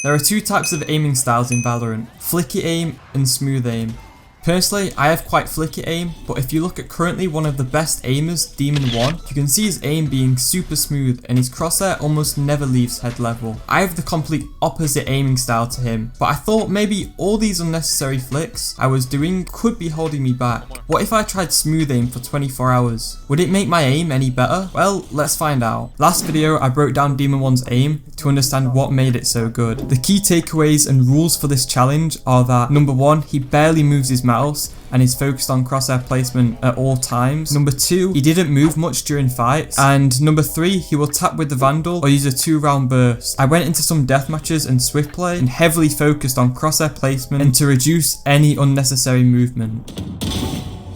There are two types of aiming styles in Valorant, Flicky Aim and Smooth Aim. Personally, I have quite flicky aim, but if you look at currently one of the best aimers, Demon1, you can see his aim being super smooth and his crosshair almost never leaves head level. I have the complete opposite aiming style to him, but I thought maybe all these unnecessary flicks I was doing could be holding me back. What if I tried smooth aim for 24 hours? Would it make my aim any better? Well, let's find out. Last video I broke down Demon1's aim to understand what made it so good. The key takeaways and rules for this challenge are that number 1, he barely moves his mouse and is focused on crosshair placement at all times. Number 2, he didn't move much during fights. And number 3, he will tap with the Vandal or use a 2-round burst. I went into some death matches and swift play and heavily focused on crosshair placement and to reduce any unnecessary movement.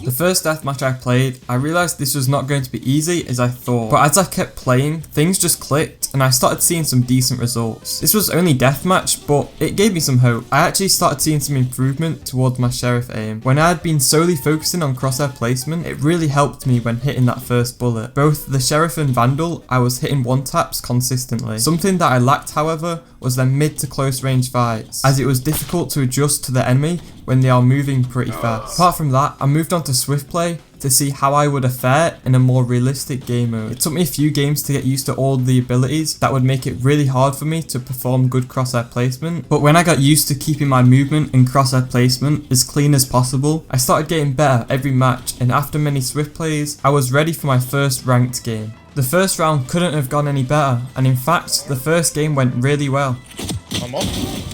The first deathmatch I played, I realised this was not going to be easy as I thought, but as I kept playing, things just clicked and I started seeing some decent results. This was only deathmatch, but it gave me some hope. I actually started seeing some improvement towards my sheriff aim. When I had been solely focusing on crosshair placement, it really helped me when hitting that first bullet. Both the sheriff and vandal, I was hitting one taps consistently. Something that I lacked, however, was their mid to close range fights, as it was difficult to adjust to the enemy when they are moving pretty fast. Apart from that, I moved on to swift play to see how I would fare in a more realistic game mode. It took me a few games to get used to all the abilities that would make it really hard for me to perform good crosshair placement, but when I got used to keeping my movement and crosshair placement as clean as possible, I started getting better every match, and after many swift plays, I was ready for my first ranked game. The first round couldn't have gone any better, and in fact, the first game went really well. I'm off.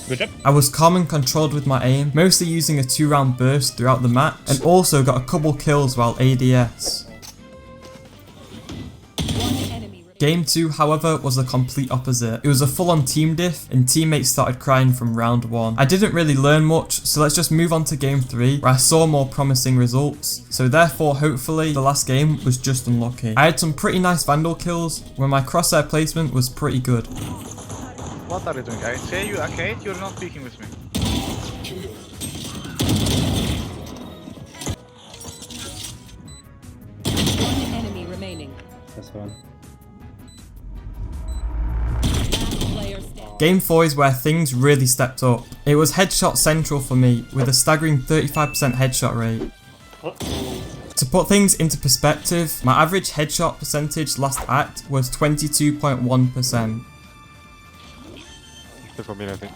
Good job. I was calm and controlled with my aim, mostly using a 2-round burst throughout the match, and also got a couple kills while ADS. Game 2, however, was the complete opposite. It was a full-on team diff, and teammates started crying from round 1. I didn't really learn much, so let's just move on to game 3, where I saw more promising results. So therefore, hopefully, the last game was just unlucky. I had some pretty nice vandal kills, where my crosshair placement was pretty good. What are you doing? I say you arcade, you're not speaking with me. One enemy remaining. That's one. Game 4 is where things really stepped up. It was headshot central for me, with a staggering 35% headshot rate. What? To put things into perspective, my average headshot percentage last act was 22.1%. For me, I think.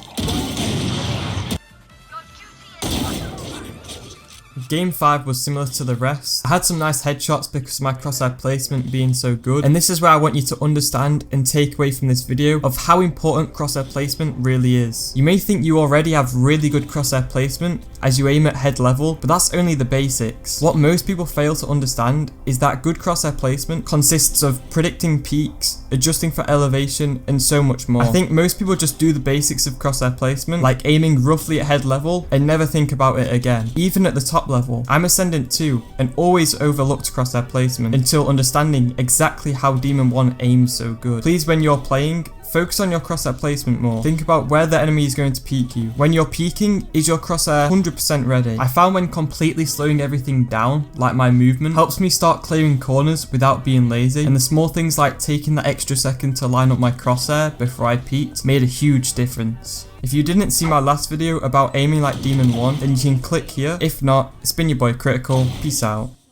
Game 5 was similar to the rest. I had some nice headshots because of my crosshair placement being so good, and this is where I want you to understand and take away from this video of how important crosshair placement really is. You may think you already have really good crosshair placement as you aim at head level, but that's only the basics. What most people fail to understand is that good crosshair placement consists of predicting peaks, adjusting for elevation, and so much more. I think most people just do the basics of crosshair placement, like aiming roughly at head level, and never think about it again. Even at the top level, I'm Ascendant too, and always overlooked crosshair placement until understanding exactly how Demon1 aims so good. Please, when you're playing, focus on your crosshair placement more. Think about where the enemy is going to peek you. When you're peeking, is your crosshair 100% ready? I found when completely slowing everything down, like my movement, helps me start clearing corners without being lazy, and the small things like taking that extra second to line up my crosshair before I peeked made a huge difference. If you didn't see my last video about aiming like Demon1, then you can click here. If not, it's been your boy Critical. Peace out.